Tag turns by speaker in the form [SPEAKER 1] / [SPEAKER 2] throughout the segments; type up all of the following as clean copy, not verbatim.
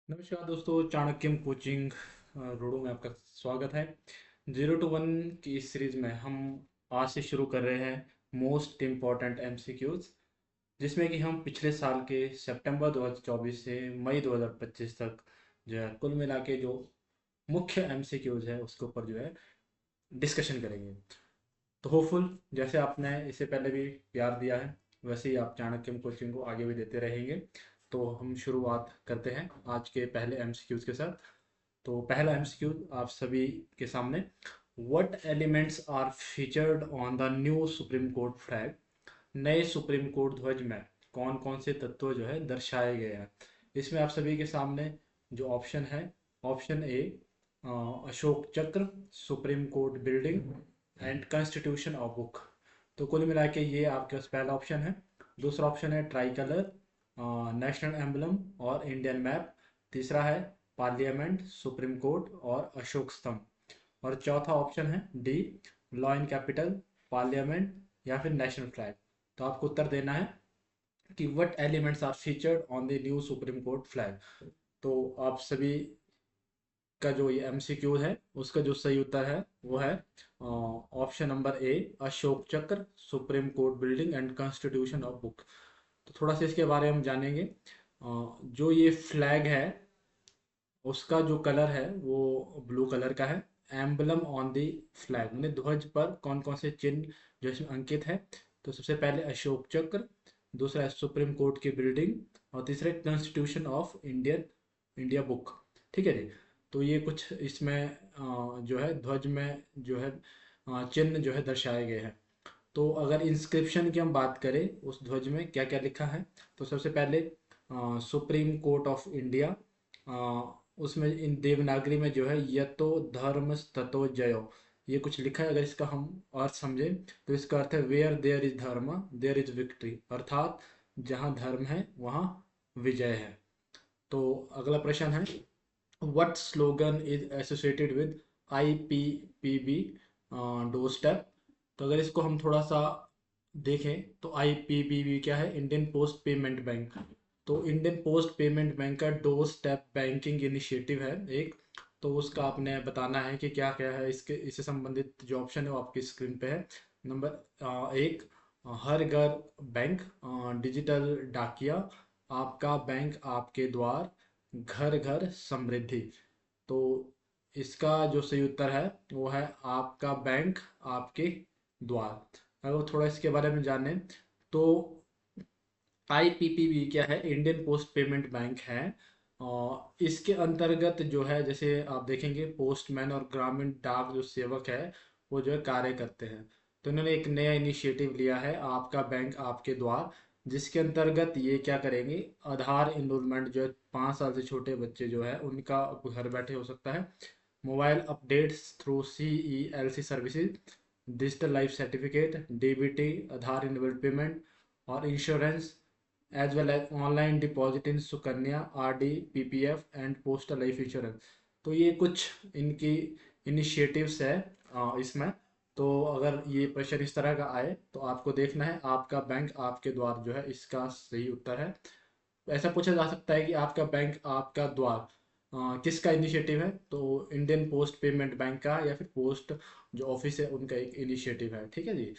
[SPEAKER 1] नमस्कार दोस्तों, चाणक्यम कोचिंग रोडो में आपका स्वागत है। 0 to 1 की इस सीरीज में हम आज से शुरू कर रहे हैं मोस्ट इम्पॉर्टेंट एमसीक्यूज, जिसमें कि हम पिछले साल के सितंबर 2024 से मई 2025 तक जो है कुल मिला के जो मुख्य एमसीक्यूज है उसके ऊपर जो है डिस्कशन करेंगे। तो होपफुल, जैसे आपने इससे पहले भी प्यार दिया है वैसे ही आप चाणक्यम कोचिंग को आगे भी देते रहेंगे। तो हम शुरुआत करते हैं आज के पहले एमसीक्यूज के साथ। तो पहला एमसीक्यू आप सभी के सामने, what elements are featured on the new supreme court flag. नए सुप्रीम कोर्ट ध्वज में कौन कौन से तत्व जो है दर्शाए गए हैं। इसमें आप सभी के सामने जो ऑप्शन है, ऑप्शन ए अशोक चक्र, supreme court building and constitution of book. तो कुल मिला के ये आपके पास पहला ऑप्शन है। दूसरा ऑप्शन है ट्राई कलर, नेशनल एम्बलम और इंडियन मैप। तीसरा है पार्लियामेंट, सुप्रीम कोर्ट और अशोक स्तंभ। और चौथा ऑप्शन है D, law and capital, parliament या फिर नेशनल फ्लैग। तो आपको उत्तर देना है कि what elements are featured on the new supreme court flag. तो आप सभी का जो ये एमसीक्यू है उसका जो सही उत्तर है वो है ऑप्शन नंबर ए, अशोक चक्र, supreme court building and constitution of book. तो थोड़ा सा इसके बारे में जानेंगे। जो ये फ्लैग है उसका जो कलर है वो ब्लू कलर का है। एम्बलम ऑन द फ्लैग मैंने ध्वज पर कौन कौन से चिन्ह जो इसमें अंकित है, तो सबसे पहले अशोक चक्र, दूसरा है सुप्रीम कोर्ट की बिल्डिंग और तीसरा कॉन्स्टिट्यूशन ऑफ इंडिया बुक। ठीक है जी। तो ये कुछ इसमें जो है ध्वज में जो है चिन्ह जो है दर्शाए गए हैं। तो अगर इंस्क्रिप्शन की हम बात करें उस ध्वज में क्या क्या लिखा है, तो सबसे पहले सुप्रीम कोर्ट ऑफ इंडिया, उसमें इन देवनागरी में जो है यतो धर्म ततो जयो, ये कुछ लिखा है। अगर इसका हम अर्थ समझें तो इसका अर्थ है वेयर देयर इज धर्म देयर इज विक्ट्री, अर्थात जहाँ धर्म है वहाँ विजय है। तो अगला प्रश्न है, what slogan is associated with IPPB door step. तो अगर इसको हम थोड़ा सा देखें तो IPPB क्या है, इंडियन पोस्ट पेमेंट बैंक। तो इंडियन पोस्ट पेमेंट बैंक का डोर स्टेप बैंकिंग इनिशिएटिव है एक। तो उसका आपने बताना है कि क्या क्या है, इसके इससे संबंधित जो ऑप्शन है वो आपकी स्क्रीन पे है। नंबर एक, हर घर बैंक, डिजिटल डाकिया, आपका बैंक आपके द्वार, घर घर समृद्धि। तो इसका जो सही उत्तर है वो है आपका बैंक आपके द्वार। अगर थोड़ा इसके बारे में जाने तो IPPB क्या है, इंडियन पोस्ट पेमेंट बैंक है। और इसके अंतर्गत जो है जैसे आप देखेंगे पोस्टमैन और ग्रामीण डाक जो सेवक है वो जो है कार्य करते हैं। तो इन्होंने एक नया इनिशिएटिव लिया है, आपका बैंक आपके द्वार, जिसके अंतर्गत ये क्या करेंगे, आधार इनरोलमेंट जो है 5 साल से छोटे बच्चे जो है उनका घर बैठे हो सकता है, mobile updates through CELC services, digital life certificate, DBT, Aadhaar enabled payment और insurance, as well as online deposit in Sukanya, RD, PPF and postal life insurance. तो ये कुछ इनकी इनिशिएटिव्स है इसमें। तो अगर ये प्रश्न इस तरह का आए तो आपको देखना है आपका बैंक आपके द्वार जो है इसका सही उत्तर है। ऐसा पूछा जा सकता है कि आपका बैंक आपका द्वार किसका इनिशिएटिव है, तो इंडियन पोस्ट पेमेंट बैंक का या फिर पोस्ट जो ऑफिस है उनका एक इनिशिएटिव है। ठीक है जी।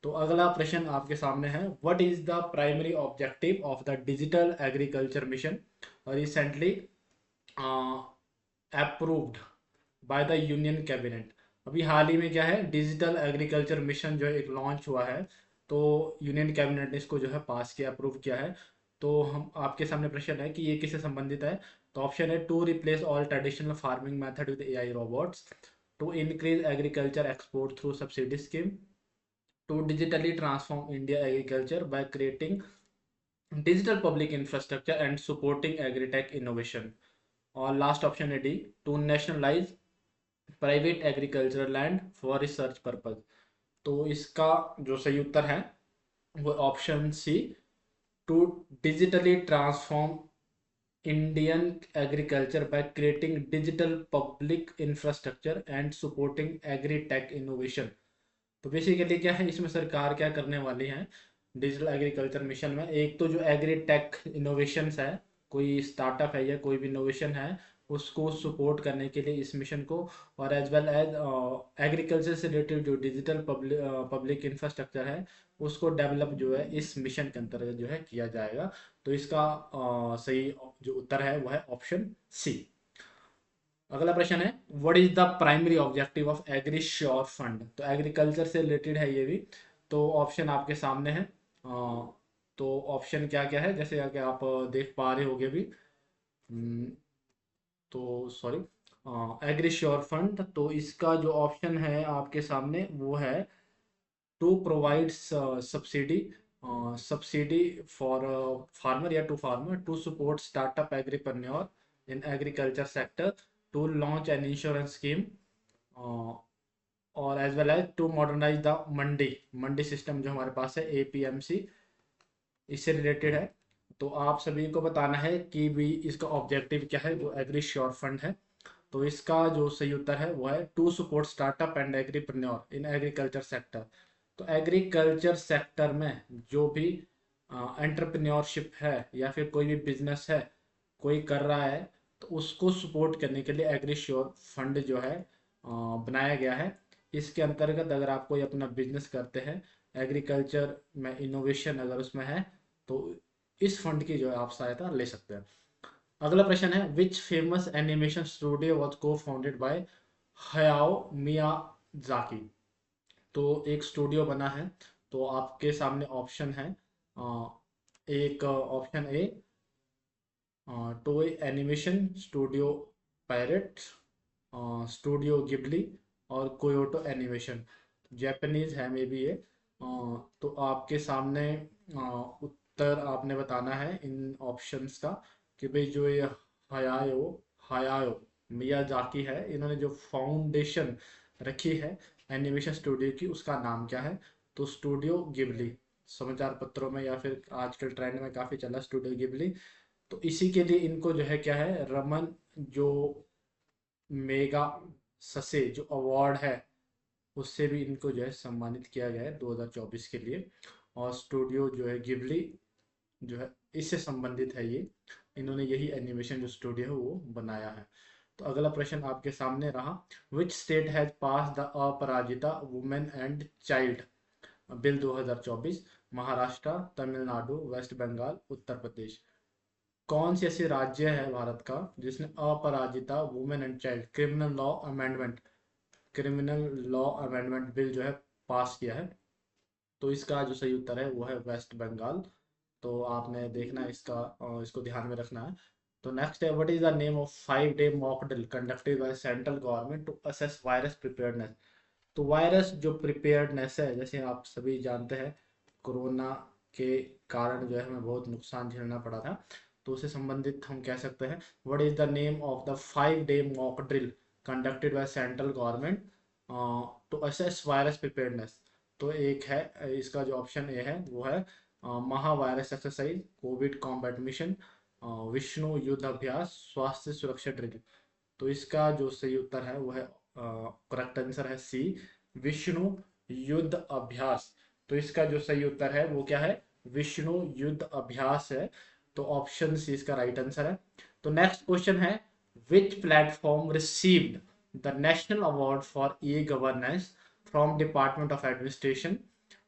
[SPEAKER 1] तो अगला प्रश्न आपके सामने है, what is the primary objective of the digital agriculture mission recently approved by the union cabinet. अभी हाल ही में क्या है, डिजिटल एग्रीकल्चर मिशन जो है एक लॉन्च हुआ है। तो यूनियन कैबिनेट ने इसको जो है पास किया, अप्रूव किया है। तो हम आपके सामने प्रश्न है कि ये किससे संबंधित है। तो ऑप्शन है to replace all traditional farming method with AI robots, to increase agriculture export through subsidy scheme, to digitally transform India agriculture by creating digital public infrastructure and supporting agri-tech innovation. और last option है D, to nationalise private agricultural land for research purpose. तो इसका जो सही उत्तर है वो option C, to digitally transform Indian agriculture by creating digital public infrastructure and supporting agri tech innovation. तो बेसिकली क्या है, इसमें सरकार क्या करने वाली है डिजिटल एग्रीकल्चर मिशन में, एक तो जो एग्री टेक इनोवेशंस है कोई स्टार्टअप है या कोई भी इनोवेशन है उसको सपोर्ट करने के लिए इस मिशन को, और एज वेल एज एग्रीकल्चर से रिलेटेड जो डिजिटल पब्लिक इंफ्रास्ट्रक्चर है उसको डेवलप जो है इस मिशन के अंतर्गत जो है किया जाएगा। तो इसका सही जो उत्तर है वो है ऑप्शन सी। अगला प्रश्न है, what is the primary objective of agri sure fund. तो एग्रीकल्चर से रिलेटेड है ये भी। तो ऑप्शन आपके सामने है। तो ऑप्शन क्या क्या है, जैसे कि आप देख पा रहे होगे भी। हम्म, तो सॉरी, एग्री श्योर फंड, तो इसका जो ऑप्शन है आपके सामने वो है to provide subsidy, subsidy for farmer या to farmer to support startup agripreneur in agriculture sector, to launch an insurance scheme, और as well as to modernise the mandi mandi system जो हमारे पास है एपीएमसी, इससे रिलेटेड है। तो आप सभी को बताना है कि भी इसका ऑब्जेक्टिव क्या है जो एग्री श्योर फंड है। तो इसका जो सही उत्तर है वो है to support startup and agripreneur in agriculture sector. तो एग्रीकल्चर सेक्टर में जो भी एंटरप्रेन्योरशिप है या फिर कोई भी बिजनेस है कोई कर रहा है, तो उसको सपोर्ट करने के लिए एग्री श्योर फंड जो है बनाया गया है। इसके अंतर्गत अगर आप कोई अपना बिजनेस करते हैं एग्रीकल्चर में, इनोवेशन अगर उसमें है, तो इस फंड की जो है आप सहायता ले सकते हैं। अगला प्रश्न है, which famous animation studio was को फाउंडेड बाय हयाओ मियाजाकी। तो एक स्टूडियो बना है। तो आपके सामने ऑप्शन है, एक option A toy animation studio, parrot studio Ghibli, और कोयोटो एनिमेशन। जापानीज है मे बी ये। तो आपके सामने उत्तर आपने बताना है इन ऑप्शंस का कि भाई जो ये हयायो हयायो मियाजाकी है, इन्होंने जो फाउंडेशन रखी है एनिमेशन स्टूडियो की उसका नाम क्या है। तो स्टूडियो गिबली, समाचार पत्रों में या फिर आजकल ट्रेंड में काफी चला स्टूडियो गिबली। तो इसी के लिए इनको जो है क्या है, रमन जो मेगा ससे जो अवार्ड है उससे भी इनको जो है सम्मानित किया गया है 2024 के लिए। और स्टूडियो जो है गिबली जो है इससे संबंधित है ये, इन्होंने यही एनिमेशन जो स्टूडियो है वो बनाया है। तो अगला प्रश्न आपके सामने रहा, which state has pass the Aparajita women and child bill 2024। Maharashtra, Tamil Nadu, west Bengal, Uttar Pradesh. कौन सी ऐसी राज्य है भारत का जिसने Aparajita women and child criminal law amendment bill जो है पास किया है। तो इसका जो सही उत्तर है वो है वेस्ट बंगाल। तो आपने देखना है इसका, इसको ध्यान में रखना है। तो नेक्स्ट है, what is the name of 5 day mock drill conducted by central government to assess virus preparedness. तो वायरस जो प्रिपेयर्डनेस है, जैसे आप सभी जानते हैं कोरोना के कारण जो है हमें बहुत नुकसान झेलना पड़ा था, तो उससे संबंधित हम कह सकते हैं what is the name of the 5 day mock drill conducted by central government to assess virus preparedness. तो एक है, इसका जो ऑप्शन ए है वो है महा virus exercise, Covid combat mission, Vishnu युद्ध अभ्यास, स्वास्थ्य सुरक्षा ड्रिल। तो इसका जो सही उत्तर है वो है, करेक्ट आंसर है सी, विष्णु युद्ध अभ्यास। तो इसका जो सही उत्तर है वो क्या है, विष्णु युद्ध अभ्यास है। तो ऑप्शन सी इसका राइट आंसर है। तो नेक्स्ट क्वेश्चन है, which platform received the national award for e governance from department of administration,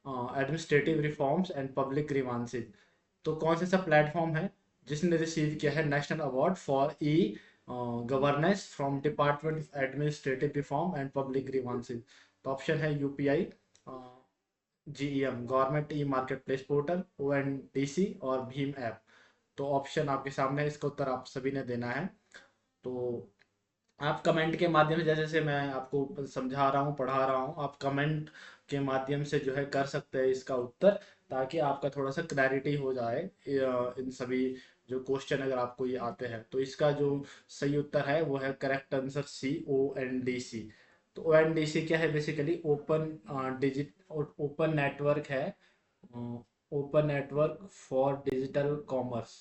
[SPEAKER 1] administrative reforms and public grievances. तो कौन सा ऐसा प्लेटफॉर्म है जिसने रिसीव किया है national award for e governance from department of administrative reform and public grievances. तो option है UPI, GEM government e market place portal, ONDC और भीम ऐप। तो ऑप्शन आपके सामने है, इसका उत्तर आप सभी ने देना है। तो आप कमेंट के माध्यम से, जैसे जैसे मैं आपको समझा रहा हूँ पढ़ा रहा हूँ, आप कमेंट के माध्यम से जो है कर सकते हैं इसका उत्तर, ताकि आपका थोड़ा सा क्लैरिटी हो जाए इन सभी जो क्वेश्चन अगर आपको ये आते हैं। तो इसका जो सही उत्तर है वो है करेक्ट आंसर सी, ओएनडीसी। तो ओएनडीसी क्या है, बेसिकली ओपन नेटवर्क है, open network for digital commerce.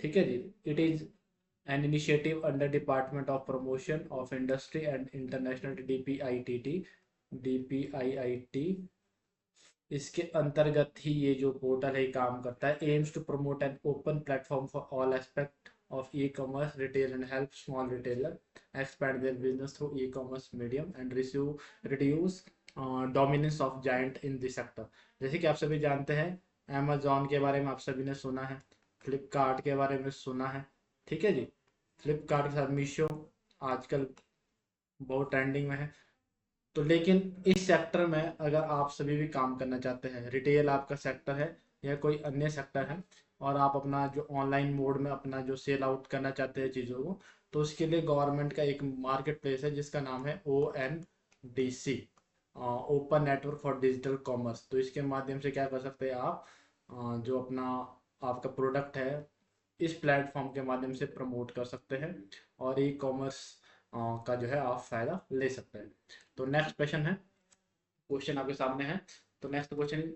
[SPEAKER 1] ठीक है जी। It is an initiative under Department of Promotion of Industry and International DPIIT DPIIT। इसके अंतर्गत ही ये जो पोर्टल है काम करता है, aims to promote an open platform for all aspect of e-commerce retail and help small retailer expand their business through e-commerce medium and reduce dominance of giant in the sector। जैसे कि आप सभी जानते हैं, अमेजोन के बारे में आप सभी ने सुना है, फ्लिपकार्ट के बारे में सुना है, ठीक है जी। फ्लिपकार्ट के साथ मीशो आजकल बहुत ट्रेंडिंग में है। तो लेकिन इस सेक्टर में अगर आप सभी भी काम करना चाहते हैं, रिटेल आपका सेक्टर है या कोई अन्य सेक्टर है, और आप अपना जो ऑनलाइन मोड में अपना जो सेल आउट करना चाहते हैं चीज़ों को, तो उसके लिए गवर्नमेंट का एक मार्केट प्लेस है जिसका नाम है ONDC, open network for digital commerce. तो इसके माध्यम से क्या कर सकते हैं आप, जो अपना आपका प्रोडक्ट है इस प्लेटफॉर्म के माध्यम से प्रमोट कर सकते हैं और ई कॉमर्स का जो है आप फायदा ले सकते हैं। तो नेक्स्ट क्वेश्चन है, क्वेश्चन आपके सामने है। तो next question,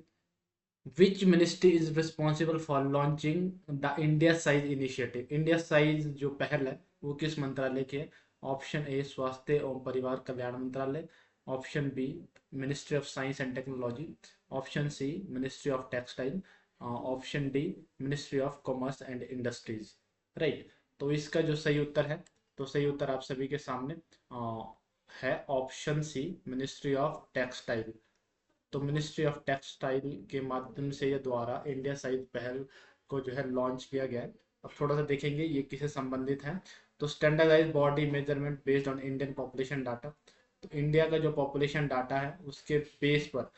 [SPEAKER 1] which ministry is responsible for launching the India size initiative. India size जो पहल है वो किस मंत्रालय की है? ऑप्शन ए स्वास्थ्य एवं परिवार कल्याण मंत्रालय, option B ministry of science and technology, option C ministry of textile, option D ministry of commerce and industries. Right, तो इसका जो सही उत्तर है, तो सही उत्तर आप सभी के सामने है option C ministry of textile. तो मिनिस्ट्री ऑफ टेक्सटाइल के माध्यम से या द्वारा इंडिया साइज पहल को जो है लॉन्च किया गया है। अब थोड़ा सा देखेंगे ये किससे संबंधित है। तो standardise body measurement based on Indian population data. तो इंडिया का जो पॉपुलेशन डाटा है उसके बेस पर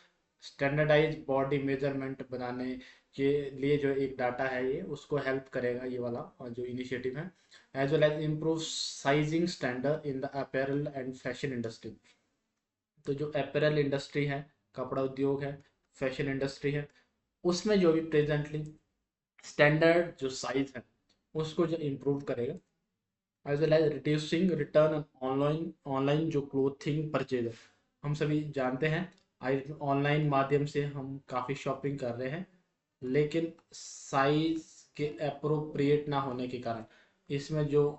[SPEAKER 1] स्टैंडर्डाइज बॉडी मेजरमेंट बनाने के लिए जो एक डाटा है ये उसको हेल्प करेगा ये वाला और जो इनिशिएटिव है। As well as improve sizing standard in the apparel and fashion industry. तो जो अपैरल इंडस्ट्री है, कपड़ा उद्योग है, फैशन इंडस्ट्री है, उसमें जो भी प्रेजेंटली स्टैंडर्ड जो साइज है उसको जो इम्प्रूव करेगा। As well as reducing return online online जो क्लोथिंग परचेज है, हम सभी जानते हैं ऑनलाइन माध्यम से हम काफ़ी शॉपिंग कर रहे हैं, लेकिन साइज के अप्रोप्रिएट ना होने के कारण इसमें जो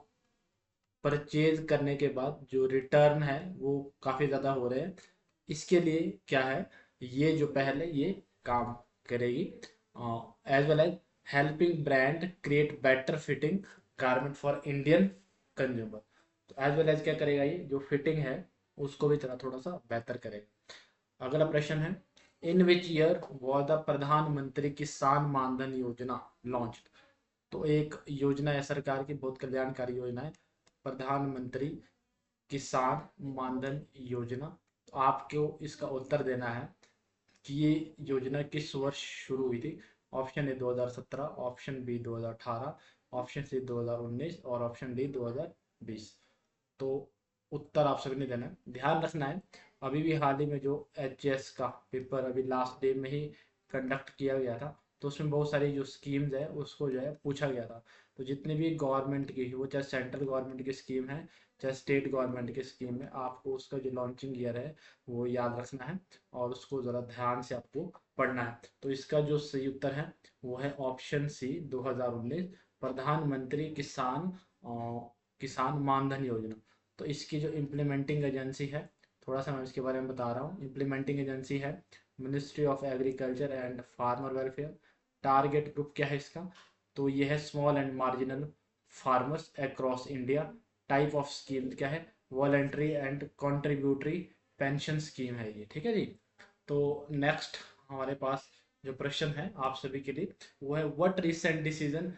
[SPEAKER 1] परचेज करने के बाद जो रिटर्न है वो काफ़ी ज़्यादा हो रहे हैं। इसके लिए क्या है, ये जो पहले ये काम करेगी। As well as helping brand create better fitting garment for Indian consumer. तो एज वेल एज क्या करेगा, ये जो फिटिंग है उसको भी थोड़ा थोड़ा सा बेहतर करेगा। अगला प्रश्न है, इन विच ईयर वॉज द प्रधानमंत्री किसान मानधन योजना लॉन्च। तो एक योजना है सरकार की, बहुत कल्याणकारी योजना है, प्रधानमंत्री किसान मानधन योजना। तो आपको इसका उत्तर देना है कि ये योजना किस वर्ष शुरू हुई थी। Option A 2017, option B 2018, option C 2019 और ऑप्शन डी 2020। तो उत्तर आप सभी ने देना है। ध्यान रखना है, अभी भी हाल ही में जो HS का पेपर अभी लास्ट डे में ही कंडक्ट किया गया था, तो उसमें बहुत सारी जो स्कीम्स है उसको जो है पूछा गया था। तो जितनी भी गवर्नमेंट की, वो चाहे सेंट्रल गवर्नमेंट की स्कीम है चाहे स्टेट गवर्नमेंट की स्कीम है, आपको उसका जो लॉन्चिंग ईयर है वो याद रखना है और उसको ज़रा ध्यान से आपको पढ़ना है। तो इसका जो सही उत्तर है वो है ऑप्शन सी 2019, प्रधानमंत्री किसान मानधन योजना। तो इसकी जो इम्प्लीमेंटिंग एजेंसी है, थोड़ा सा मैं इसके बारे में बता रहा हूँ। इम्प्लीमेंटिंग एजेंसी है ministry of agriculture and farmer welfare. Target group क्या है इसका, तो ये है small and marginal farmers across India. Type of scheme क्या है, voluntary and contributory pension scheme है ये, ठीक है जी। तो नेक्स्ट हमारे पास जो प्रश्न है आप सभी के लिए वो है, what recent decision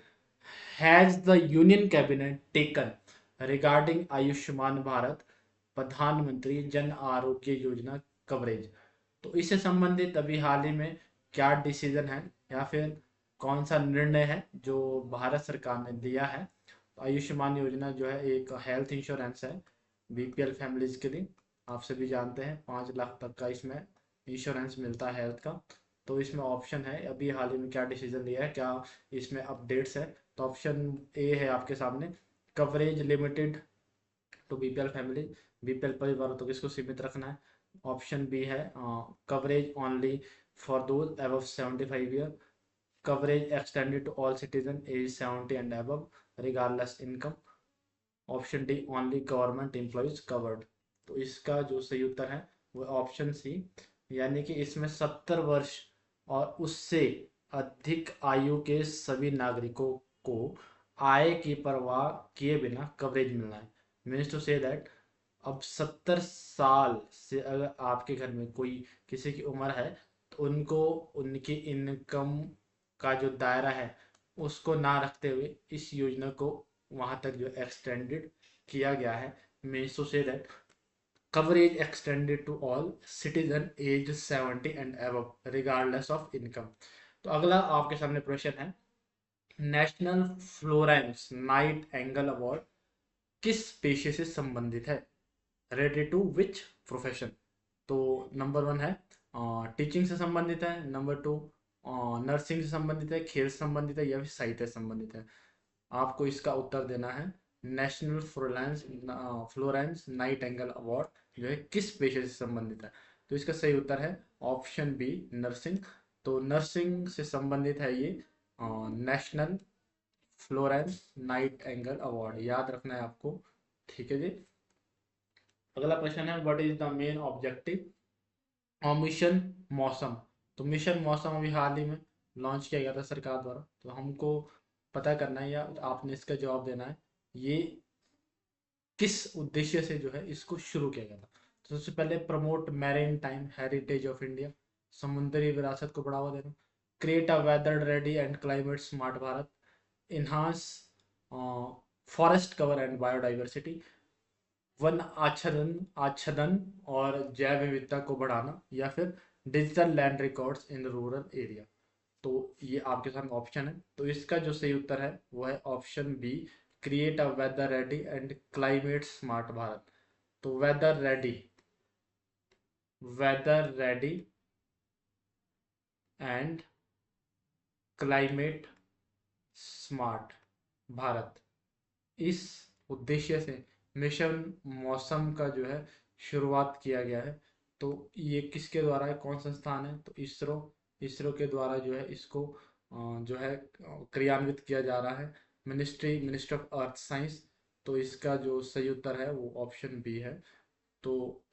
[SPEAKER 1] has the union cabinet taken regarding Ayushman Bharat प्रधानमंत्री जन आरोग्य योजना कवरेज। तो इससे संबंधित अभी हाल ही में क्या डिसीजन है या फिर कौन सा निर्णय है जो भारत सरकार ने दिया है। तो आयुष्मान योजना जो है एक हेल्थ इंश्योरेंस है BPL फैमिलीज के लिए। आप सभी जानते हैं 5 लाख तक का इसमें इंश्योरेंस मिलता है हेल्थ का। तो इसमें ऑप्शन है अभी हाल ही में क्या डिसीजन लिया है, क्या इसमें अपडेट्स है। तो ऑप्शन ए है आपके सामने, coverage limited to BPL family, BPL परिवारों तक इसको सीमित रखना है। ऑप्शन बी है coverage only for those above 75 year, coverage extended to all citizen age 70 and above regardless income. Option D only government employees covered. तो इसका जो सही उत्तर है वो ऑप्शन सी, यानी कि इसमें 70 वर्ष और उससे अधिक आयु के सभी नागरिकों को आय की परवाह किए बिना कवरेज मिलना है। मीन्स टू से दैट अब 70 साल से अगर आपके घर में कोई किसी की उम्र है तो उनको उनकी इनकम का जो दायरा है उसको ना रखते हुए इस योजना को वहां तक जो एक्सटेंडेड किया गया है। Means to say that coverage extended to all citizen aged 70 and above regardless of income। तो अगला आपके सामने प्रश्न है, national Florence Nightingale award किस पेशे से संबंधित है? Related to which profession? तो नंबर वन है टीचिंग से संबंधित है, नंबर टू नर्सिंग से संबंधित है, खेल से संबंधित है, या फिर साहित्य से संबंधित है। आपको इसका उत्तर देना है national Florence Nightingale award जो है किस पेशे से संबंधित है। तो इसका सही उत्तर है ऑप्शन बी नर्सिंग। तो नर्सिंग से संबंधित है ये national Florence Nightingale award, याद रखना है आपको। ठीक है जी। अगला प्रश्न है, what is the main objective और मिशन मौसम? तो मिशन मौसम अभी हाल ही में लॉन्च किया गया था सरकार द्वारा, तो हमको पता करना है या आपने इसका जवाब देना है ये किस उद्देश्य से जो है इसको शुरू किया गया था। तो सबसे पहले promote maritime heritage of India, समुद्री विरासत को बढ़ावा देना, create a weather ready and climate smart Bharat, enhance forest cover and biodiversity, वन आच्छादन आच्छादन और जैव विविधता को बढ़ाना, या फिर digital land records in rural area. तो ये आपके सामने ऑप्शन है, तो इसका जो सही उत्तर है वो है option B create a weather ready and climate smart Bharat. तो weather ready and climate smart Bharat, इस उद्देश्य से मिशन मौसम का जो है शुरुआत किया गया है। तो ये किसके द्वारा है, कौन संस्थान है? तो इसरो। इसरो के द्वारा जो है इसको जो है क्रियान्वित किया जा रहा है, मिनिस्ट्री ऑफ अर्थ साइंस। तो इसका जो सही उत्तर है वो ऑप्शन बी है। तो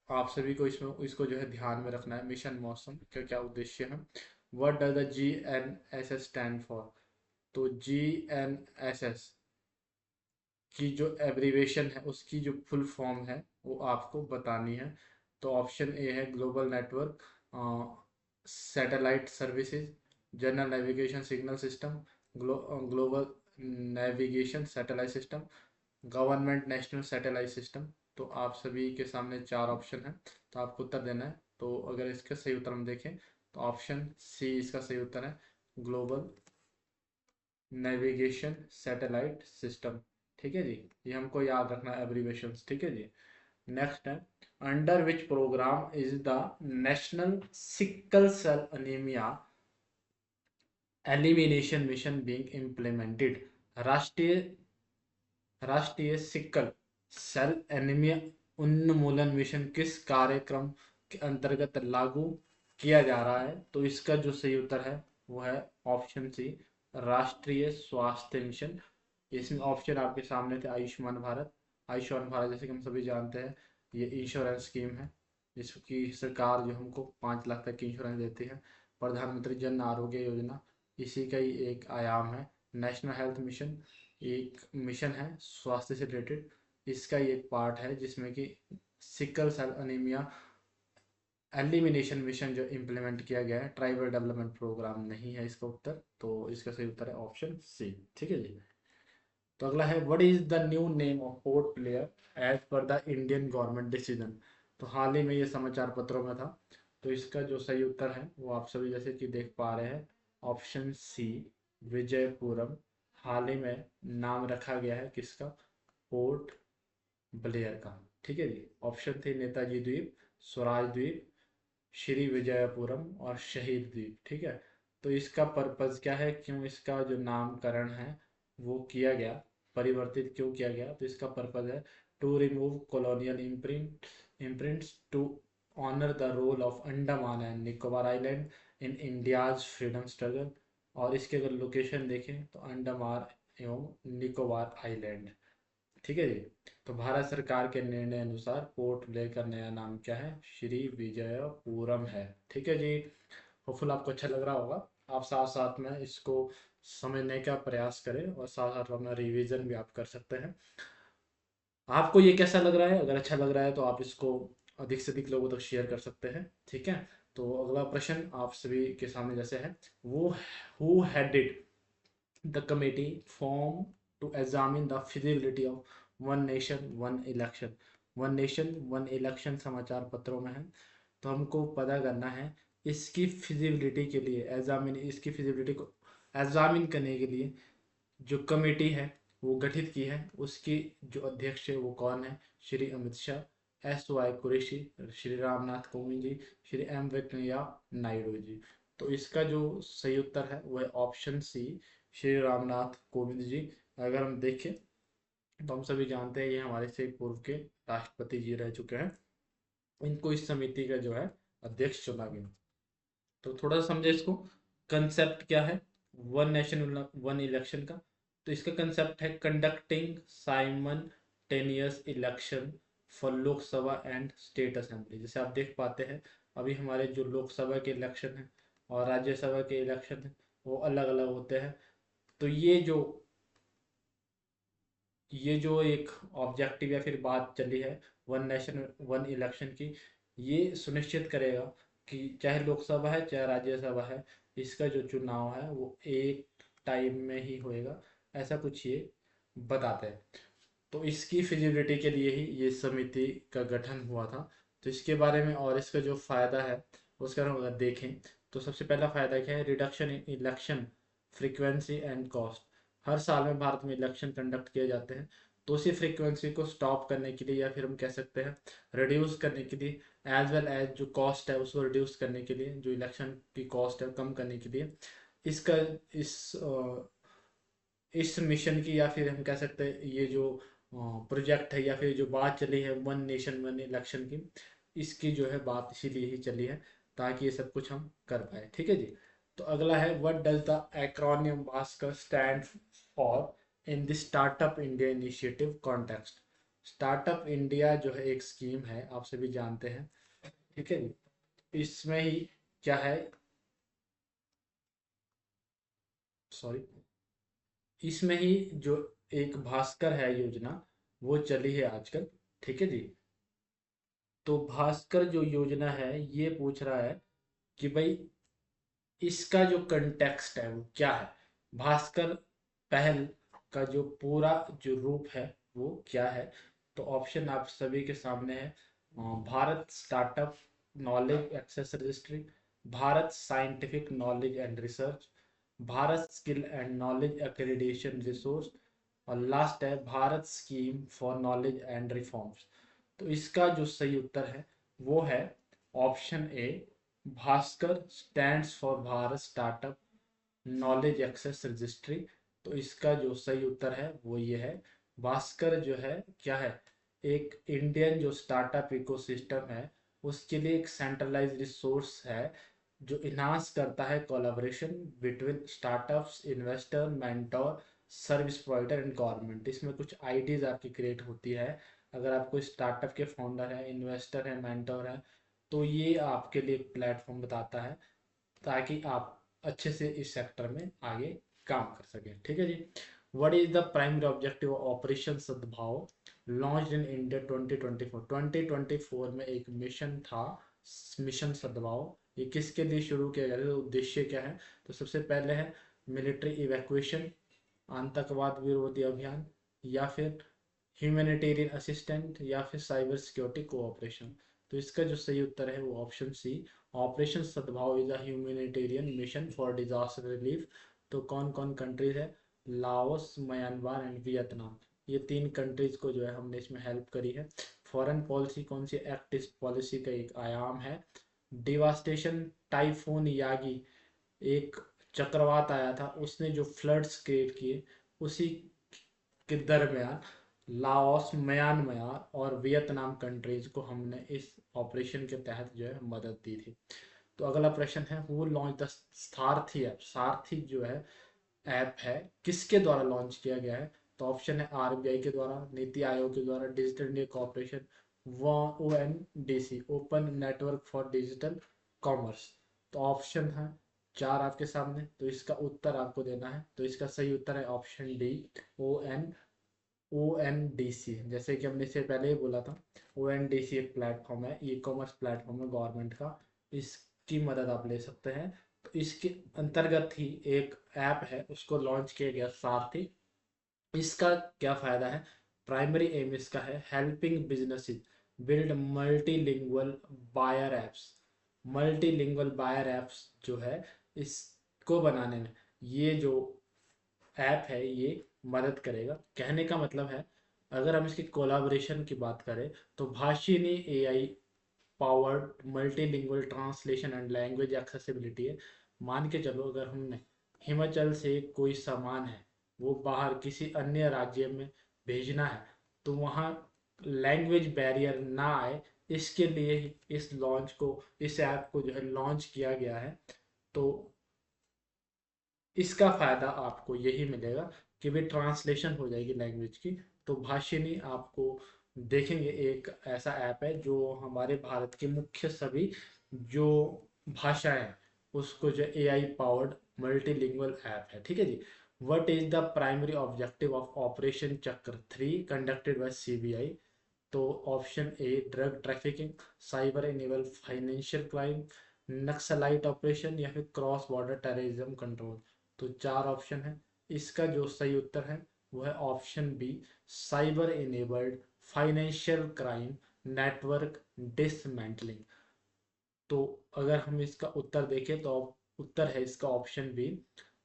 [SPEAKER 1] आप सभी को इसमें इसको जो है ध्यान में रखना है, मिशन मौसम का क्या उद्देश्य है। What does the GNSS stand for? तो GNSS की जो एब्रीवेशन है उसकी जो फुल फॉर्म है वो आपको बतानी है। तो ऑप्शन ए है global network satellite services, general navigation signal system, global navigation satellite system, government national satellite system. तो आप सभी के सामने चार ऑप्शन है, तो आपको उत्तर देना है। तो अगर इसका सही उत्तर हम देखें तो ऑप्शन सी इसका सही उत्तर है, ग्लोबल नेविगेशन सैटेलाइट सिस्टम। ठीक है जी, ये हमको याद रखना है एब्रीवेशंस। ठीक है जी। नेक्स्ट है, under which programme is the national sickle cell anaemia elimination mission being implemented? राष्ट्रीय राष्ट्रीय सिकल सेल एनीमिया उन्मूलन मिशन किस कार्यक्रम के अंतर्गत लागू किया जा रहा है? तो इसका जो सही उत्तर है वो है ऑप्शन सी राष्ट्रीय स्वास्थ्य मिशन। इसमें ऑप्शन आपके सामने थे आयुष्मान भारत। आयुष्मान भारत जैसे कि हम सभी जानते हैं ये इंश्योरेंस स्कीम है जिसकी सरकार जो हमको 5 लाख तक की इंश्योरेंस देती है। प्रधानमंत्री जन आरोग्य योजना इसी का ही एक आयाम है। नेशनल हेल्थ मिशन एक मिशन है स्वास्थ्य से रिलेटेड, इसका ही एक पार्ट है जिसमें कि sickle cell anaemia elimination mission जो इम्प्लीमेंट किया गया है। ट्राइबल डेवलपमेंट प्रोग्राम नहीं है इसका उत्तर, तो इसका सही उत्तर है ऑप्शन सी। ठीक है जी। तो अगला है, what is the new name of Port Blair as per the Indian government decision? तो हाल ही में ये समाचार पत्रों में था। तो इसका जो सही उत्तर है वो आप सभी जैसे कि देख पा रहे हैं ऑप्शन सी विजयपुरम। हाल ही में नाम रखा गया है किसका? पोर्ट ब्लेयर का। ठीक है जी। ऑप्शन थे नेताजी द्वीप, स्वराज द्वीप, श्री विजयपुरम और शहीद द्वीप। ठीक है। तो इसका पर्पज क्या है, क्यों इसका जो नामकरण है वो किया गया, परिवर्तित क्यों किया गया? तो इसका पर्पज है to remove colonial imprints, to honour the role of Andaman and Nicobar island in India's freedom struggle. और इसके अगर लोकेशन देखें तो अंडमान एवं निकोबार आइलैंड। ठीक है जी। तो भारत सरकार के निर्णय अनुसार पोर्ट ब्लेयर का नया नाम क्या है? श्री विजयपुरम है। ठीक है जी। होपफुल आपको अच्छा लग रहा होगा। आप साथ साथ में इसको समझने का प्रयास करें और साथ साथ अपना रिवीजन भी आप कर सकते हैं। आपको ये कैसा लग रहा है? अगर अच्छा लग रहा है तो आप इसको अधिक से अधिक लोगों तक शेयर कर सकते हैं, ठीक है। तो अगला प्रश्न आप सभी के सामने जैसे है, वो who headed the committee form to examine the feasibility of one nation one election. One nation one election समाचार पत्रों में है, तो हमको पता करना है इसकी फिजिबिलिटी के लिए, एग्जामिन इसकी फिजिबिलिटी को एग्जामिन करने के लिए जो कमेटी है वो गठित की है, उसकी जो अध्यक्ष है वो कौन है? Shri Amit Shah, S Y Qureshi, Shri Ramnath Kovind ji, Shri M Venkaiah Naidu ji. तो इसका जो सही उत्तर है वो है ऑप्शन सी, श्री रामनाथ कोविंद जी। अगर हम देखें तो हम सभी जानते हैं ये हमारे से पूर्व के राष्ट्रपति जी रह चुके हैं। इनको इस समिति का जो है अध्यक्ष चुना गया। तो थोड़ा सा समझे इसको, कंसेप्ट क्या है वन नेशन वन इलेक्शन का। तो इसका कंसेप्ट है conducting simultaneous election for Lok Sabha and state assembly. जैसे आप देख पाते हैं अभी हमारे जो लोकसभा के इलेक्शन हैं और राज्यसभा के इलेक्शन हैं वो अलग अलग होते हैं। तो ये जो एक ऑब्जेक्टिव या फिर बात चली है वन नेशन वन इलेक्शन की, ये सुनिश्चित करेगा कि चाहे लोकसभा है चाहे राज्यसभा है, इसका जो चुनाव है वो एक टाइम में ही होएगा, ऐसा कुछ ये बताते हैं। तो इसकी फिजिबिलिटी के लिए ही ये समिति का गठन हुआ था। तो इसके बारे में और इसका जो फायदा है उसका हम अगर देखें तो सबसे पहला फायदा क्या है? Reduction in election frequency and cost. हर साल में भारत में इलेक्शन कंडक्ट किए जाते हैं, तो उसी फ्रीक्वेंसी को स्टॉप करने के लिए या फिर हम कह सकते हैं रिड्यूस करने के लिए, एज वेल एज जो कॉस्ट है उसको रिड्यूस करने के लिए, जो इलेक्शन की कॉस्ट है कम करने के लिए, इसका इस मिशन की या फिर हम कह सकते हैं ये जो प्रोजेक्ट है या फिर जो बात चली है वन नेशन वन इलेक्शन की, इसकी जो है बात इसीलिए ही चली है ताकि ये सब कुछ हम कर पाए, ठीक है जी। तो अगला है what does the acromion Bhaskar stand for in the startup India initiative context. Startup India जो है एक स्कीम है, आप सभी जानते हैं, ठीक है जी। इसमें ही क्या है, सॉरी, इसमें ही जो एक भास्कर है योजना वो चली है आजकल, ठीक है जी। तो भास्कर जो योजना है ये पूछ रहा है कि भाई इसका जो कंटेक्स्ट है वो क्या है, भास्कर पहल का जो पूरा जो रूप है वो क्या है। तो ऑप्शन आप सभी के सामने है, Bharat startup knowledge access registry, Bharat scientific knowledge and research, Bharat skill and knowledge accreditation resource, और लास्ट है Bharat scheme for knowledge and reforms. तो इसका जो सही उत्तर है वो है option A, BHASKAR stands for Bharat startup knowledge access registry. तो इसका जो सही उत्तर है वो ये है, भास्कर जो है क्या है, एक इंडियन जो स्टार्टअप इकोसिस्टम है उसके लिए एक सेंट्रलाइज्ड रिसोर्स है जो इन्हांस करता है collaboration between startups, investor, mentor, service provider and government. इसमें कुछ आइडियाज आपकी क्रिएट होती है, अगर आप कोई स्टार्टअप के फाउंडर है, इन्वेस्टर है, मेंटोर है, तो ये आपके लिए एक प्लेटफॉर्म बताता है ताकि आप अच्छे से इस सेक्टर में आगे काम कर सकें, ठीक है जी। What is the primary objective of operation Sadbhav launch in India 2024। 2024 में एक मिशन था, मिशन सद्भाव। ये किसके लिए शुरू किया गया था, तो उद्देश्य क्या है? तो सबसे पहले है मिलिट्री इवैक्यूएशन, आतंकवाद विरोधी अभियान, या फिर ह्यूमैनिटेरियन असिस्टेंट, या फिर साइबर सिक्योरिटी कोऑपरेशन। तो इसका जो सही उत्तर है वो ऑप्शन सी, ऑपरेशन सद्भाव is a humanitarian mission for disaster relief. तो कौन कौन कंट्रीज है? लाओस, म्यांमार एंड वियतनाम, ये तीन कंट्रीज को जो है हमने इसमें हेल्प करी है। फॉरेन पॉलिसी कौन सी? एक्ट ईस्ट पॉलिसी का एक आयाम है। डिवास्टेशन, टाइफून यागी एक चक्रवात आया था, उसने जो फ्लड्स क्रिएट किए, उसी के दरमियान लाओस, म्यांमार और वियतनाम कंट्रीज को हमने इस ऑपरेशन के तहत जो है मदद दी थी। तो अगला प्रश्न है who launch the Sarathi app. सारथी जो है ऐप है किसके द्वारा लॉन्च किया गया है? तो ऑप्शन है आरबीआई के द्वारा, नीति आयोग के द्वारा, digital India corporation, ONDC, open network for digital commerce. तो ऑप्शन है चार आपके सामने, तो इसका उत्तर आपको देना है। तो इसका सही उत्तर है ऑप्शन डी, ONDC। जैसे कि हमने इससे पहले ही बोला था, ONDC एक प्लेटफॉर्म है, ई कॉमर्स प्लेटफॉर्म है गवर्नमेंट का। इसकी मदद आप ले सकते हैं। तो इसके अंतर्गत ही एक ऐप है, उसको लॉन्च किया गया साथ ही। इसका क्या फ़ायदा है? प्राइमरी एम इसका है helping businesses build multilingual buyer apps. Multilingual buyer apps जो है, इसको बनाने में ये जो ऐप है ये मदद करेगा। कहने का मतलब है, अगर हम इसकी कोलाबोरेशन की बात करें, तो Bhashini AI powered multilingual translation and language accessibility है। मान के चलो, अगर हमने हिमाचल से कोई सामान है, वो बाहर किसी अन्य राज्य में भेजना है, तो वहाँ लैंग्वेज बैरियर ना आए, इसके लिए ही इस ऐप को जो है लॉन्च किया गया है। तो इसका फायदा आपको यही मिलेगा कि भाई ट्रांसलेशन हो जाएगी लैंग्वेज की। तो भाषिनी आपको देखेंगे, एक ऐसा ऐप है जो हमारे भारत के मुख्य सभी जो भाषाएं हैं उसको जो AI पावर्ड मल्टीलिंगुअल ऐप है। ठीक है जी। What is the primary objective of operation Chakra 3 conducted by CBI? तो option A drug trafficking, cyber enable financial crime, naxalite operation, या फिर क्रॉस बॉर्डर टेररिज्म कंट्रोल। तो चार ऑप्शन है। इसका जो सही उत्तर है वो है option B, cyber enabled financial crime network dismantling. तो अगर हम इसका उत्तर देखें, तो उत्तर है इसका option B,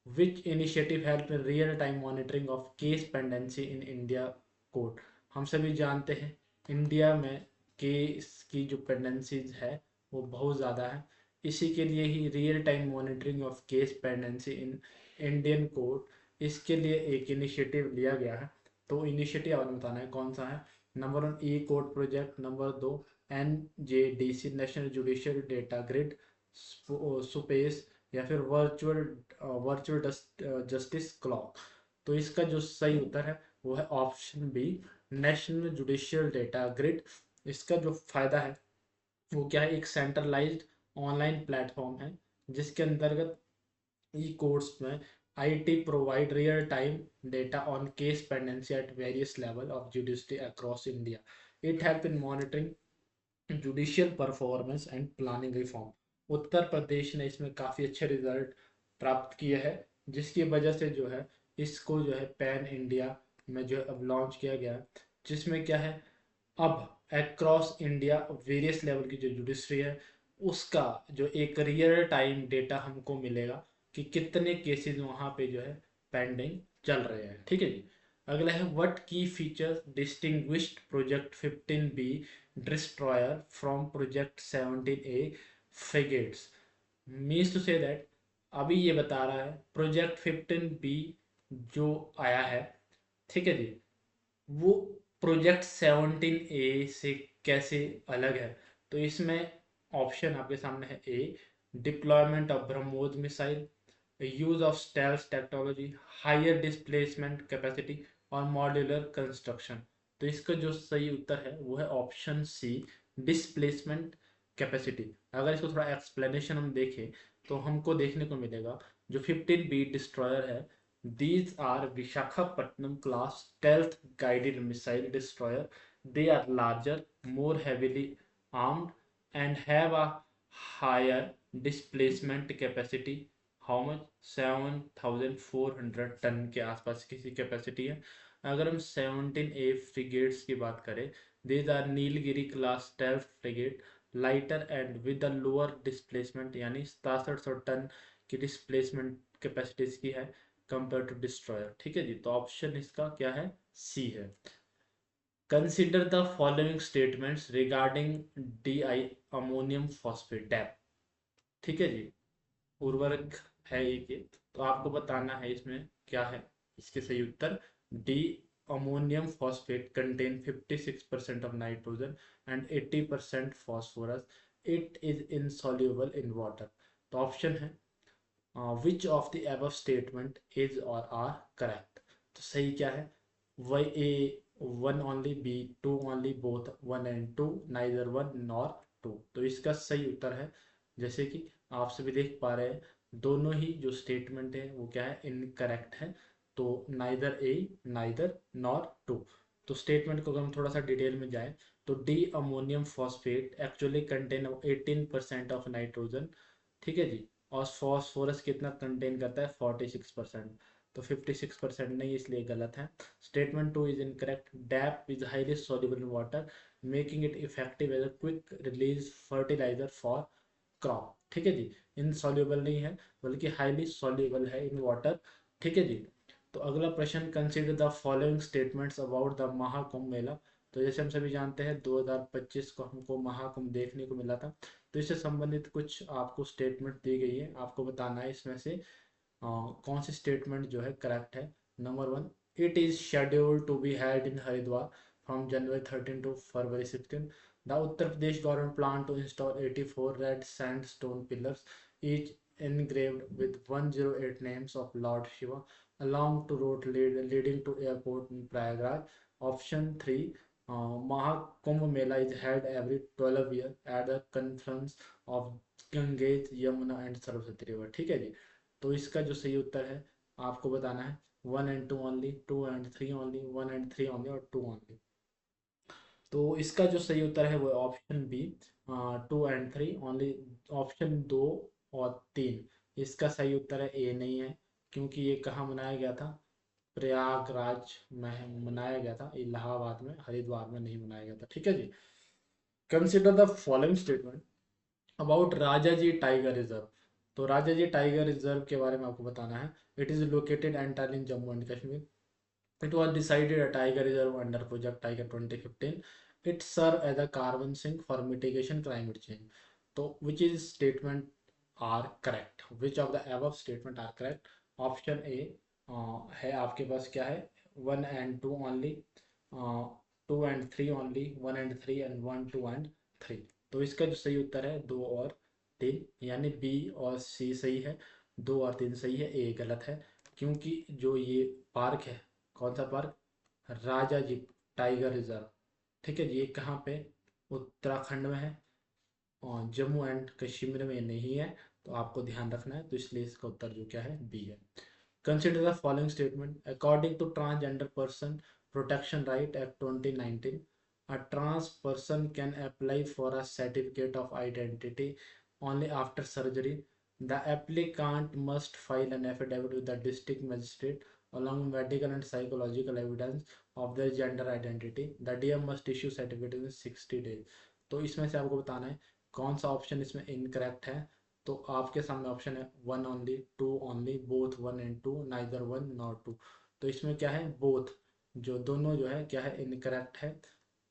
[SPEAKER 1] which initiative help in real time monitoring of case pendency in India court. हम सभी जानते हैं, इंडिया में केस की जो पेंडेंसीज है वो बहुत ज़्यादा है। इसी के लिए ही real time monitoring of case pendency in Indian court, इसके लिए एक इनिशिएटिव लिया गया है। तो इनिशिएटिव आपने बताना है कौन सा है। Number 1 e court project, number 2 NJDC national judicial data grid, SUPACE, या फिर वर्चुअल जस्टिस क्लॉक। तो इसका जो सही उत्तर है वो है option B, national judicial data grid. इसका जो फायदा है वो क्या है, एक सेंट्रलाइज्ड ऑनलाइन प्लेटफॉर्म है जिसके अंतर्गत ई कोर्ट्स में IT provide real time data on case pendency at various level of judiciary across India. It help in monitoring judicial performance and planning reform. Uttar Pradesh ने इसमें काफ़ी अच्छे रिजल्ट प्राप्त किए हैं, जिसकी वजह से जो है इसको जो है पैन इंडिया में जो है अब लॉन्च किया गया है। जिसमें क्या है, अब अक्रॉस इंडिया वेरियस लेवल की जो जुडिशरी है उसका जो एक रियल टाइम डेटा हमको मिलेगा कि कितने केसेस वहाँ पे जो है पेंडिंग चल रहे हैं। ठीक है जी। अगला है, what key features distinguished project 15B destroyer from project 17A frigates. Means to say that, अभी ये बता रहा है प्रोजेक्ट 15B जो आया है, ठीक है जी, वो प्रोजेक्ट 17A से कैसे अलग है। तो इसमें ऑप्शन आपके सामने है, A deployment of BrahMos missile, use of stealth technology, higher displacement capacity, और मॉड्यूलर कंस्ट्रक्शन। तो इसका जो सही उत्तर है वो है ऑप्शन सी, डिस्प्लेसमेंट कैपेसिटी। अगर इसको थोड़ा एक्सप्लेनेशन हम देखें, तो हमको देखने को मिलेगा जो 15B डिस्ट्रॉयर है, these are Vishakhapatnam class stealth guided missile destroyer. They are larger, more heavily armed, and have a higher displacement capacity. How much? 7,400 ton के आसपास की कैपेसिटी है। अगर हम 17A फ्रिगेट्स की बात करें, these are Nilgiri class stealth frigate, lighter and with the lower displacement, यानी 6700 टन की डिस्प्लेसमेंट कैपेसिटी इसकी है कंपेयर टू डिस्ट्रॉयर। ठीक है जी। तो ऑप्शन इसका क्या है, सी है। Consider the following statements regarding DI ammonium phosphate DAP. ठीक है जी, उर्वरक है एक ये। तो आपको बताना है इसमें क्या है। इसके सही उत्तर, D ammonium phosphate contain 56% of nitrogen and 80% phosphorus, it is insoluble in water. तो ऑप्शन है, which of the above statement is or are correct. तो सही क्या है, वाई A one only, B two only, both one and two, neither one nor two. तो इसका सही उत्तर है, जैसे कि आप सभी देख पा रहे हैं, दोनों ही जो स्टेटमेंट है वो क्या है, इनकरेक्ट है। तो neither A neither nor two. तो स्टेटमेंट को अगर हम थोड़ा सा डिटेल में जाए तो di ammonium phosphate actually contain 18% of nitrogen, ठीक है जी। और फॉस्फोरस कितना कंटेन करता है, 46%। तो 56% नहीं, इसलिए गलत है। Statement two is incorrect, DAP is highly soluble in water making it effective as a quick release fertiliser for crop, ठीक है जी। इनसॉल्युबल नहीं है बल्कि हाईली सॉल्युबल है इन वाटर, ठीक है जी। तो अगला प्रश्न, consider the following statements about the Mahakumbh Mela. तो जैसे हम सभी जानते हैं 2025 को हमको महाकुंभ देखने को मिला था। तो इससे संबंधित कुछ आपको स्टेटमेंट दी गई है, आपको बताना है इसमें से कौन सी स्टेटमेंट जो है करेक्ट है। Number one, it is scheduled to be held in Haridwar from January 13 to February 16। The Uttar Pradesh government plan to install 84 red sandstone pillars, each engraved with 108 names of Lord Shiva, along to road leading to airport in Prayagraj. Option 3, Mahakumbh Mela is held every 12 years at the confluence of Ganges, Yamuna and Saraswati river, ठीक है जी। तो इसका जो सही उत्तर है आपको बताना है 1 and 2 only, 2 and 3 only, 1 and 3 only और 2 ओनली। तो इसका जो सही उत्तर है वो option B, 2 and 3 only. Option 2 और 3, इसका सही उत्तर है ए नहीं है, क्योंकि ये कहाँ मनाया गया था, प्रयागराज में मनाया गया था, इलाहाबाद में, हरिद्वार में नहीं मनाया गया था, ठीक है जी। Consider the following statement about Rajaji tiger reserve. तो राजा जी टाइगर रिजर्व के बारे में आपको बताना है। It is located entirely in Jammu and Kashmir. It was decided a tiger reserve under Project Tiger 2015. It served as a carbon sink for mitigation climate change. So, which is statement are correct? Which of the above statement are correct? Option A है आपके पास क्या है, 1 and 2 only, 2 and 3 only, 1 and 3 and 1, 2 and 3। तो इसका जो सही उत्तर है 2 और 3, यानी बी और सी सही है, 2 और 3 सही है, ए गलत है। क्योंकि जो ये पार्क है, कौन सा पार्क, राजा जी टाइगर रिजर्व, ठीक है जी, ये कहाँ पे, उत्तराखंड में है, और जम्मू एंड कश्मीर में ये नहीं है। तो आपको ध्यान रखना है, तो इसलिए इसका उत्तर जो क्या है, बी है। Consider the following statement according to transgender person protection right act 2019, a trans person can apply for a certificate of identity only after surgery. The applicant must file an affidavit with the district magistrate along with medical and psychological evidence of their gender identity. The DM must issue certificate in 60 days। तो इसमें से आपको बताना है कौन सा option इसमें incorrect है। तो आपके सामने ऑप्शन है 1 only, 2 only, both 1 and 2, neither 1 nor 2। तो इसमें क्या है, बोथ, जो दोनों जो है क्या है, इनकरेक्ट है।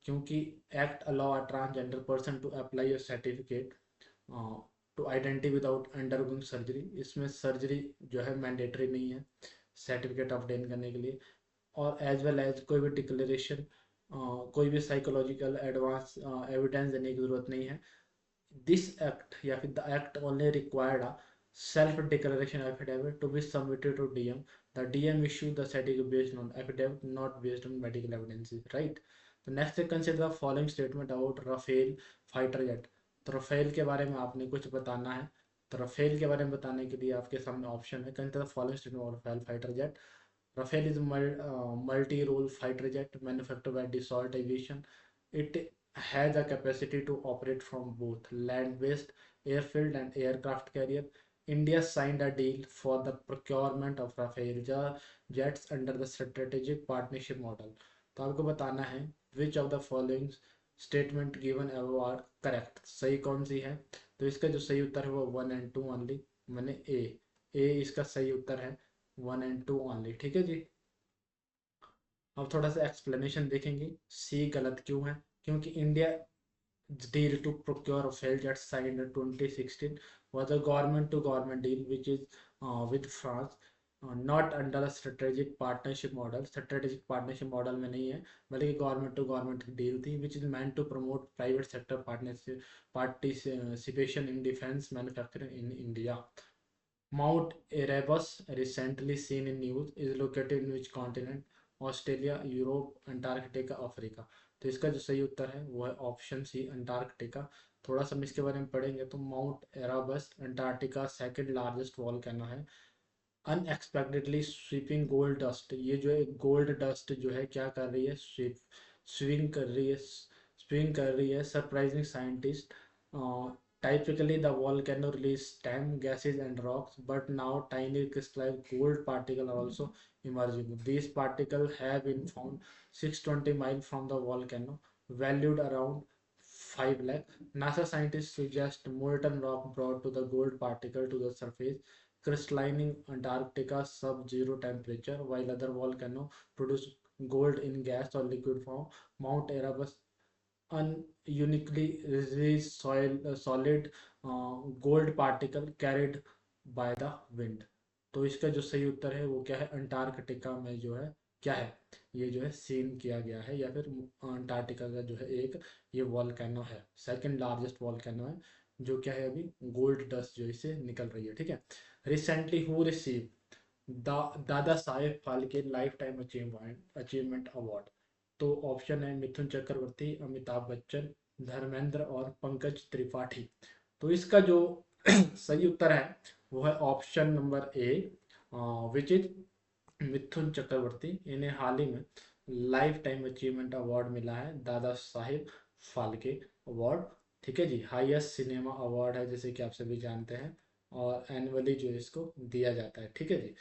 [SPEAKER 1] क्योंकि act allow a transgender person to apply your certificate to identity without undergoing surgery. इसमें सर्जरी जो है मैंडेटरी नहीं है सर्टिफिकेट ऑब्टेन करने के लिए। और एज वेल एज कोई भी डिक्लेरेशन, कोई भी साइकोलॉजिकल एडवांस एविडेंस देने की जरूरत नहीं है। दिस एक्ट या फिर the act only required a self declaration affidavit to be submitted to DM. The DM issue the certificate based on affidavit not based on medical evidences, right. तो next consider the following statement about Rafale fighter jet. तो Rafale के बारे में आपने कुछ बताना है। तो राफेल के बारे में बताने के लिए आपके सामने ऑप्शन है, consider the following statement about Rafale fighter jet. Rafale is a multi-role fighter jet manufactured by Dassault Aviation. It has a capacity to operate from both land-based airfield and aircraft carrier. India signed a deal for the procurement of Rafale jets under the strategic partnership model. तो आपको बताना है which of the following statement given above are correct। सही कौन सी है। तो इसका जो सही उत्तर है वो 1 and 2 ओनली, मैंने ए इसका सही उत्तर है, 1 and 2 ओनली, ठीक है जी। अब थोड़ा सा एक्सप्लेनेशन देखेंगे सी गलत क्यों है। क्योंकि India deal to procure failed jets signed in 2016 was a government to government deal which is with France, not under a strategic partnership model। strategic partnership model में नहीं है, बल्कि गवर्नमेंट टू गवर्नमेंट डील थी which is meant to promote private sector participation in defense manufacturing in India। Mount Erebus, recently seen in news, is located in which continent? Australia, Europe, Antarctica, Africa. तो इसका जो सही उत्तर है वो है option सी, Antarctica. थोड़ा सा हम इसके बारे में पढ़ेंगे तो mount Erebus Antarctica second largest volcano है। अनएक्सपेक्टेडली स्वीपिंग गोल्ड डस्ट, ये जो है गोल्ड डस्ट जो है क्या कर रही है, स्विंग कर रही है, स्विंग कर रही है surprising scientist. Typically, the volcano releases steam gases and rocks, but now tiny crystallized gold particles are also emerging. These particles have been found 620 miles from the volcano, valued around 5 lakh. NASA scientists suggest molten rock brought to the gold particle to the surface, crystalline Antarctica sub-zero temperature, while other volcanoes produce gold in gas or liquid form. Mount Erebus uniquely release solid gold particle carried by the wind। तो इसका जो सही उत्तर है वो क्या है, Antarctica में जो है क्या है, ये जो है सीन किया गया है, या फिर अंटार्कटिका का जो है एक ये वॉल्केनो है, सेकंड लार्जेस्ट वॉल्केनो है, जो क्या है अभी गोल्ड डस्ट जो इसे निकल रही है, ठीक है। Recently who receive Dadasaheb Phalke lifetime achievement award. तो ऑप्शन है मिथुन चक्रवर्ती, अमिताभ बच्चन, धर्मेंद्र और पंकज त्रिपाठी। तो इसका जो सही उत्तर है वो है option number A, which is Mithun Chakraborty. इन्हें हाल ही में लाइफ टाइम अचीवमेंट अवार्ड मिला है, दादा साहिब फाल्के अवार्ड, ठीक है जी। हाईएस्ट सिनेमा अवार्ड है जैसे कि आप सभी जानते हैं, और एनुअली जो इसको दिया जाता है, ठीक है जी।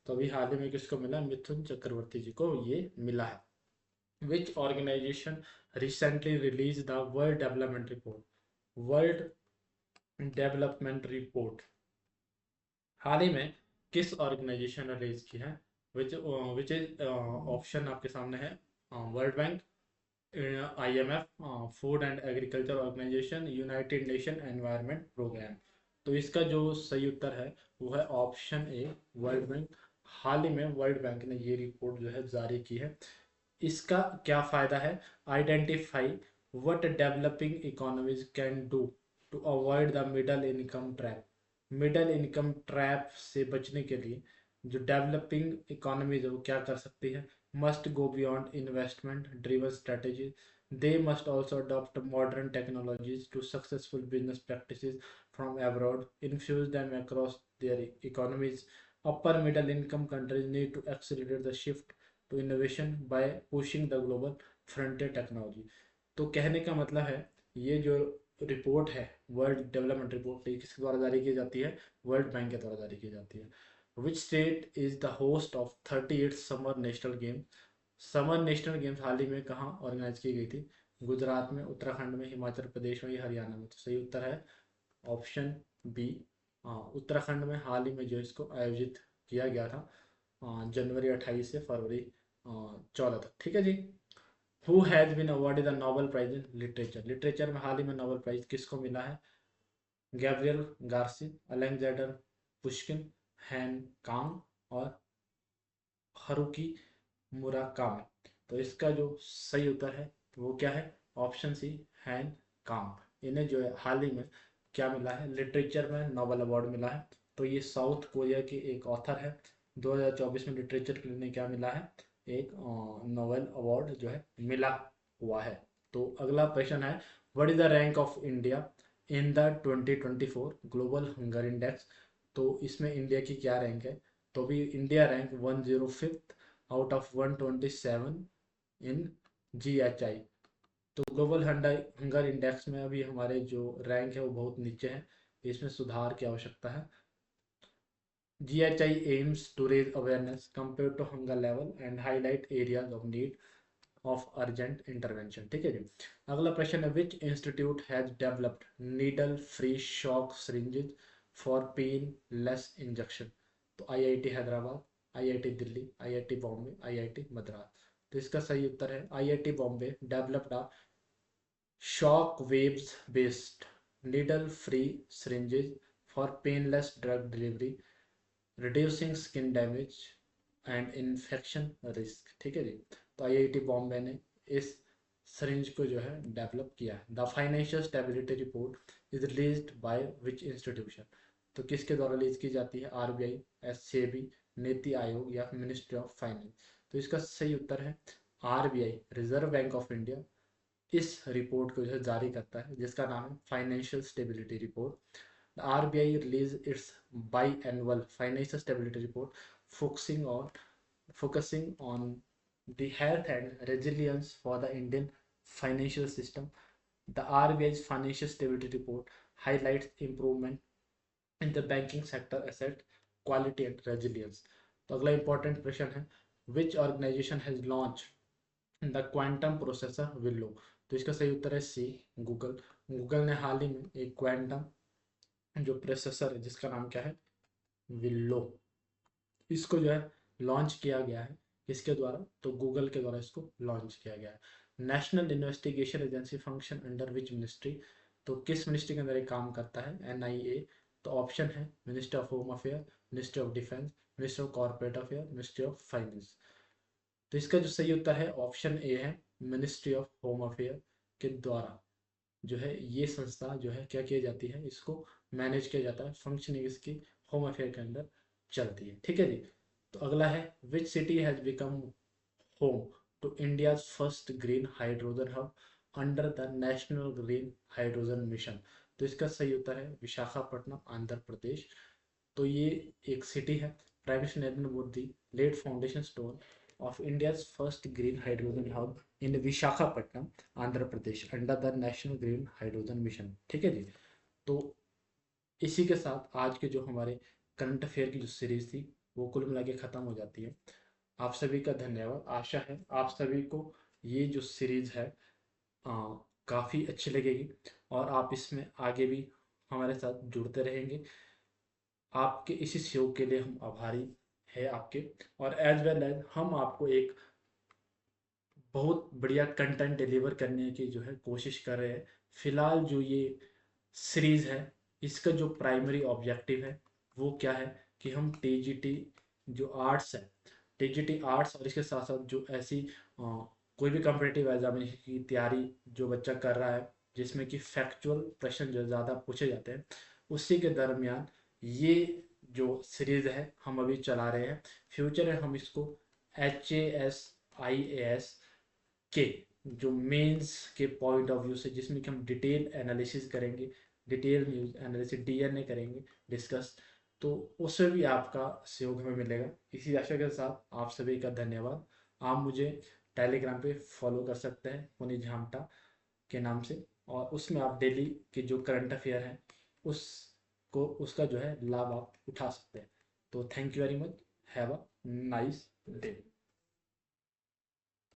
[SPEAKER 1] तो अभी हाल ही में किसको मिला, मिथुन चक्रवर्ती जी को ये मिला है। Which organization recently released the World Development Report? World development report हाल ही में किस ऑर्गेनाइजेशन ने रिलीज की है? विच इज ऑप्शन आपके सामने है, world bank, IMF, food and agriculture organisation, united nation environment programme. तो इसका जो सही उत्तर है वो है ऑप्शन ए, वर्ल्ड बैंक। हाल ही में वर्ल्ड बैंक ने ये रिपोर्ट जो है जारी की है। इसका क्या फायदा है, identify what developing economies can do to avoid the middle income trap. Middle income trap से बचने के लिए जो डेवलपिंग इकोनॉमीज है वो क्या कर सकती है, must go beyond investment driven strategies, they must also adopt modern technologies to successful business practices from abroad, infuse them across their economies. Upper middle income countries need to accelerate the shift to innovation by pushing the global frontier technology। तो कहने का मतलब है ये जो report है world development report, ये किसके द्वारा जारी की जाती है, वर्ल्ड बैंक के द्वारा जारी की जाती है। Which state is the host of 38 summer national game. Summer national games हाल ही में कहाँ ऑर्गेनाइज की गई थी, गुजरात में, उत्तराखंड में, हिमाचल प्रदेश में या हरियाणा में। तो सही उत्तर है ऑप्शन बी, उत्तराखंड में हाल ही में जो इसको आयोजित किया गया था, जनवरी 28 से फरवरी 14 तक, ठीक है जी। Who has been awarded the Nobel prize in literature. Literature में हाल ही में नोबेल प्राइज किसको मिला है, Gabriel Garcia, Alexander Pushkin, Han Kang और हरुकी मुराकामी। तो इसका जो सही उत्तर है वो क्या है, ऑप्शन सी, हैन कांग। इन्हें जो है हाल ही में क्या मिला है, लिटरेचर में नोबेल अवार्ड मिला है। तो ये साउथ कोरिया के एक ऑथर है। 2024 में लिटरेचर के लिए इन्हें क्या मिला है, एक नोबेल अवार्ड जो है मिला हुआ है। तो अगला प्रश्न है, what is the rank of India in the 2024 global hunger index. तो इसमें इंडिया की क्या रैंक है, तो भी India rank 105 out of 127 in GHI। तो ग्लोबल हंगर इंडेक्स में अभी हमारे जो रैंक है वो बहुत नीचे है, इसमें सुधार की आवश्यकता है। GHI aims to raise awareness compared to hunger level and highlight areas of need of urgent intervention, ठीक है जी। अगला प्रश्न है, which institute has developed needle free shock syringes for painless injection. तो IIT Hyderabad, IIT Delhi, IIT Bombay, IIT Madras. तो इसका सही उत्तर है IIT Bombay developed a shock waves based needle free syringes for painless drug delivery, reducing skin damage and infection risk, ठीक है जी। तो IIT Bombay ने इस सरिंज को जो है डेवलप किया है। The financial stability report is released by which institution. तो किसके द्वारा रिलीज की जाती है, RBI, SEBI, नीति आयोग या मिनिस्ट्री ऑफ फाइनेंस। तो इसका सही उत्तर है RBI, reserve bank of India. इस रिपोर्ट को जो है जारी करता है, जिसका नाम है financial stability report. The RBI release it's by-annual financial stability report focusing on the health and resilience for the Indian financial system. The RBI's financial stability report highlights improvement in the banking sector asset quality and resilience. तो अगला important प्रश्न है, which organization has launch the quantum processor Willow. तो इसका सही उत्तर है सी, Google. Google ने हाल ही में एक क्वांटम जो प्रोसेसर है जिसका नाम क्या है, विल्लो, इसको जो है लॉन्च किया गया है। किसके द्वारा, तो गूगल के द्वारा इसको लॉन्च किया गया है। National investigation agency function under which ministry. तो किस मिनिस्ट्री के अंदर ये काम करता है, एनआईए। तो ऑप्शन है ministry of home affair, ministry of defence, ministry of corporate affair, ministry of finance. तो इसका जो सही उत्तर है ऑप्शन ए है, मिनिस्ट्री ऑफ होम अफेयर के द्वारा जो है ये संस्था जो है क्या किया जाती है, इसको मैनेज किया जाता है, फंक्शनिंग इसकी होम अफेयर के अंदर चलती है। ठीक है जी। तो अगला है, which city has become home to India first green hydrogen hub under the national green hydrogen mission. तो इसका सही उत्तर है विशाखापट्टनम, आंध्र प्रदेश। तो ये एक सिटी है। Prime minister Narendra Modi laid foundation stone of India first green hydrogen hub in Visakhapatnam, Andhra Pradesh under the national green hydrogen mission. ठीक है जी। तो इसी के साथ आज के जो हमारे करंट अफेयर की जो सीरीज थी वो कुल मिला के ख़त्म हो जाती है। आप सभी का धन्यवाद। आशा है आप सभी को ये जो सीरीज है काफ़ी अच्छी लगेगी और आप इसमें आगे भी हमारे साथ जुड़ते रहेंगे। आपके इसी सहयोग के लिए हम आभारी है आपके, और एज वेल एज हम आपको एक बहुत बढ़िया कंटेंट डिलीवर करने की जो है कोशिश कर रहे हैं। फिलहाल जो ये सीरीज है इसका जो प्राइमरी ऑब्जेक्टिव है वो क्या है कि हम टीजीटी जो आर्ट्स है, टीजीटी आर्ट्स और इसके साथ साथ जो ऐसी कोई भी कम्पिटिटिव एग्जामिनेशन की तैयारी जो बच्चा कर रहा है जिसमें कि फैक्चुअल प्रश्न जो ज़्यादा पूछे जाते हैं, उसी के दरमियान ये जो सीरीज़ है हम अभी चला रहे हैं। फ्यूचर में हम इसको HAS IAS के जो मेंस के पॉइंट ऑफ व्यू से, जिसमें कि हम डिटेल एनालिसिस करेंगे, डिटेल न्यूज़ एनालिसिस डीएनए करेंगे डिस्कस, तो उसमें भी आपका सहयोग हमें मिलेगा। इसी आशा के साथ आप सभी का धन्यवाद। आप मुझे टेलीग्राम पे फॉलो कर सकते हैं पुनीत झामटा के नाम से, और उसमें आप डेली के जो करंट अफेयर हैं उसका जो है लाभ आप उठा सकते हैं। तो thank you very much, have a nice day.